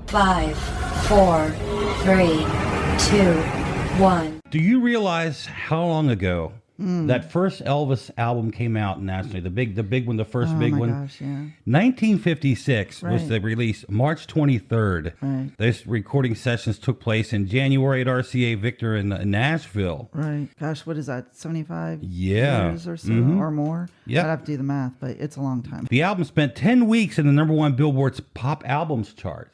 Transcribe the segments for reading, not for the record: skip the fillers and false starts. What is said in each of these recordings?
5, 4, 3, 2, 1. Do you realize how long ago that first Elvis album came out nationally? The big one, the first big one. Gosh, yeah. 1956 was Right. the release, March 23rd. Right. This recording sessions took place in January at RCA Victor in Nashville. Right. Gosh, what is that? 75 Yeah. years or so or more? Yep. I'd have to do the math, but it's a long time. The album spent 10 weeks in the #1 Billboard's pop albums chart.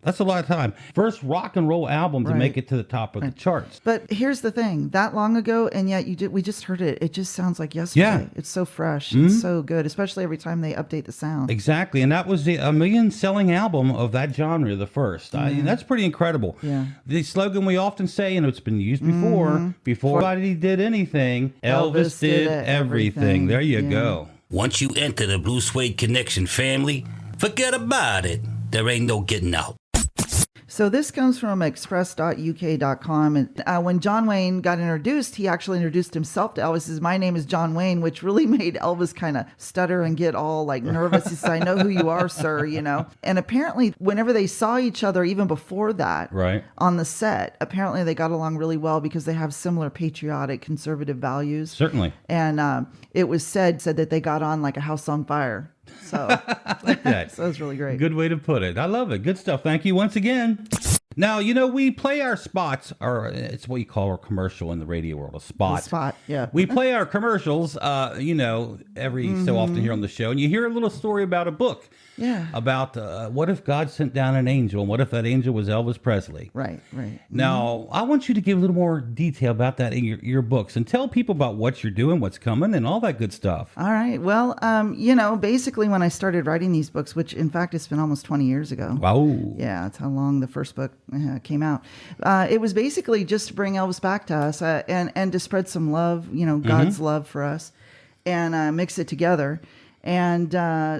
That's a lot of time. First rock and roll album to Right. make it to the top of the charts. But we here's the thing, that long ago, and yet we just heard it. It just sounds like yesterday. Yeah. It's so fresh. It's so good, especially every time they update the sound. Exactly, and that was a million-selling album of that genre, the first. That's pretty incredible. Yeah. The slogan we often say, and it's been used before, before anybody did anything, Elvis did everything. There you go. Once you enter the Blue Suede Connection family, forget about it. There ain't no getting out. So this comes from express.uk.com. And when John Wayne got introduced, he actually introduced himself to Elvis. He says, "My name is John Wayne," which really made Elvis kind of stutter and get all like nervous. He said, "I know who you are, sir," you know. And apparently whenever they saw each other, even before that, Right. on the set, apparently they got along really well because they have similar patriotic, conservative values. Certainly. And it was said that they got on like a house on fire. So, That. so it's really great. Good way to put it. I love it. Good stuff. Thank you once again. Now, we play our spots, or it's what you call a commercial in the radio world, a spot. The spot, yeah. We play our commercials, every so often here on the show, and you hear a little story about a book. Yeah. About what if God sent down an angel, and what if that angel was Elvis Presley? Right. Now, I want you to give a little more detail about that in your books, and tell people about what you're doing, what's coming, and all that good stuff. All right. Well, basically when I started writing these books, which in fact it's been almost 20 years ago. Wow. Yeah, that's how long the first book came out. It was basically just to bring Elvis back to us and to spread some love, God's love for us, and mix it together. And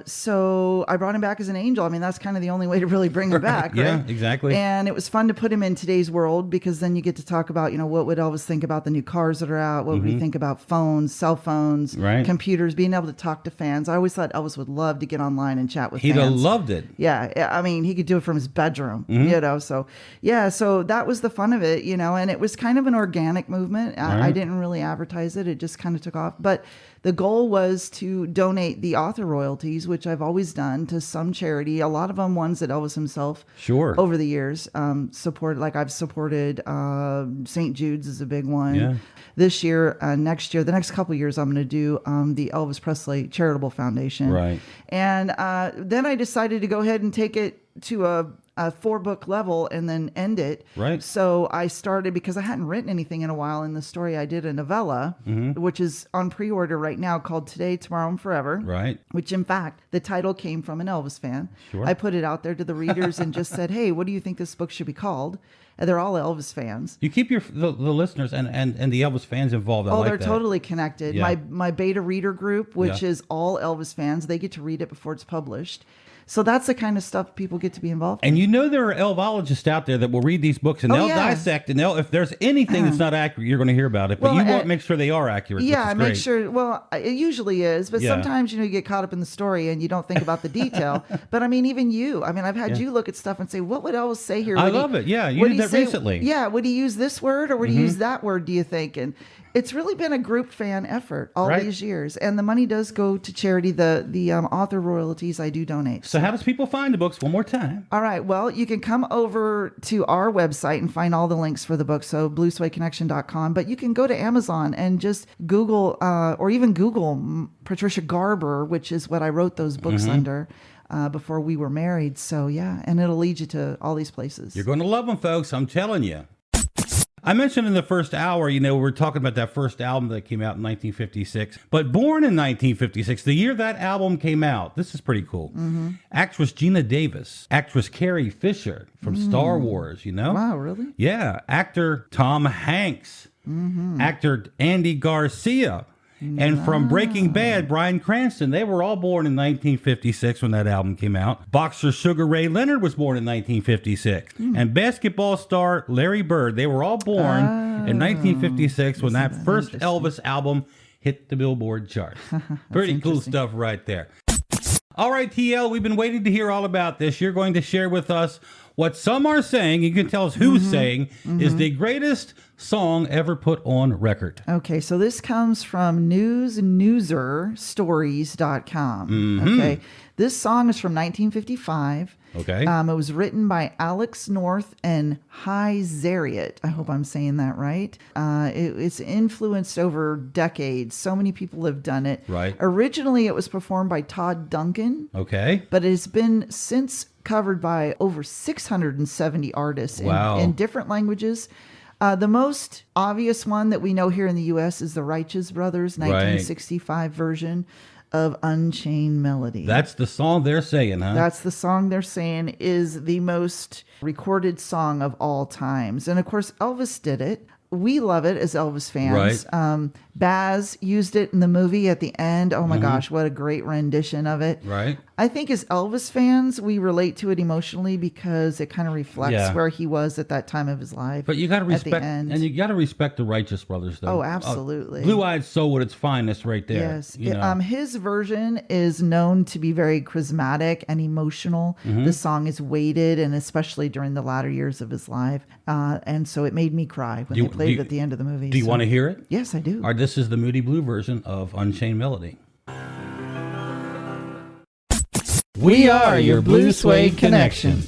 so I brought him back as an angel. I mean, that's kind of the only way to really bring him back, right? Yeah, exactly. And it was fun to put him in today's world because then you get to talk about, what would Elvis think about the new cars that are out? What would he think about phones, cell phones, Right. computers, being able to talk to fans? I always thought Elvis would love to get online and chat with He'd have fans. loved it. Yeah, I mean, he could do it from his bedroom, So, so that was the fun of it, and it was kind of an organic movement. Right. I didn't really advertise it. It just kind of took off. But the goal was to donate the author royalties, which I've always done, to some charity. A lot of them ones that Elvis himself, Sure. over the years, supported. Like I've supported St. Jude's is a big one. Yeah. This year, next year, the next couple of years, I'm going to do the Elvis Presley Charitable Foundation. Right. And then I decided to go ahead and take it to a 4-book level and then end it. Right. So I started, because I hadn't written anything in a while in the story, I did a novella, which is on pre-order right now, called Today, Tomorrow, and Forever. Right. Which, in fact, the title came from an Elvis fan. Sure. I put it out there to the readers and just said, "Hey, what do you think this book should be called?" And they're all Elvis fans. You keep the listeners and the Elvis fans involved. I Oh, like they're that. totally connected. Yeah. My beta reader group, which Yeah. is all Elvis fans, they get to read it before it's published. So that's the kind of stuff people get to be involved in. And there are Elvologists out there that will read these books and they'll dissect, and if there's anything that's not accurate, you're going to hear about it. But Well, you want to make sure they are accurate. Yeah, which is make great. sure. Well, it usually is, but Yeah. sometimes you get caught up in the story and you don't think about the detail. But I mean, even you. I mean, I've had you look at stuff and say, "What would Elvis say here?" I Would love it. Yeah, you would did he that say- recently. Yeah, would he use this word or would he use that word? Do you think? And it's really been a group fan effort all Right. these years, and the money does go to charity. The author royalties I do donate. So how does people find the books? One more time. All right. Well, you can come over to our website and find all the links for the book, so blueswadeconnection.com. But you can go to Amazon and just Google, or even Google Patricia Garber, which is what I wrote those books under before we were married. So, yeah, and it'll lead you to all these places. You're going to love them, folks. I'm telling you. I mentioned in the first hour, we're talking about that first album that came out in 1956. But born in 1956, the year that album came out, this is pretty cool. Actress Gina Davis, actress Carrie Fisher from Star Wars, Wow, really? Yeah. Actor Tom Hanks, actor Andy Garcia, and from Breaking Bad, Bryan Cranston. They were all born in 1956 when that album came out. Boxer Sugar Ray Leonard was born in 1956. And basketball star Larry Bird. They were all born in 1956 when that first Elvis album hit the Billboard charts. Pretty cool stuff right there. All right, TL, we've been waiting to hear all about this. You're going to share with us what some are saying, you can tell us who's saying, is the greatest song ever put on record. Okay, so this comes from newsuserstories.com. Okay, this song is from 1955. Okay. It was written by Alex North and Hy Zariat. I hope I'm saying that right. It's influenced over decades. So many people have done it. Right. Originally, it was performed by Todd Duncan. Okay. But it has been since covered by over 670 artists in different languages. The most obvious one that we know here in the U.S. is the Righteous Brothers 1965 version of Unchained Melody. That's the song they're saying, huh? That's the song they're saying is the most recorded song of all times. And of course, Elvis did it. We love it as Elvis fans. Right. Baz used it in the movie at the end. Oh my gosh, what a great rendition of it. Right. I think as Elvis fans, we relate to it emotionally because it kind of reflects where he was at that time of his life. But you got to respect, at the end. and you got to respect the Righteous Brothers, though. Oh, absolutely. Blue-Eyed Soul at its finest, right there. Yes. His version is known to be very charismatic and emotional. The song is weighted, and especially during the latter years of his life. And so it made me cry when they played it at the end of the movie. Do you want to hear it? Yes, I do. All right, this is the Moody Blue version of Unchained Melody. We are your Blue Suede Connection.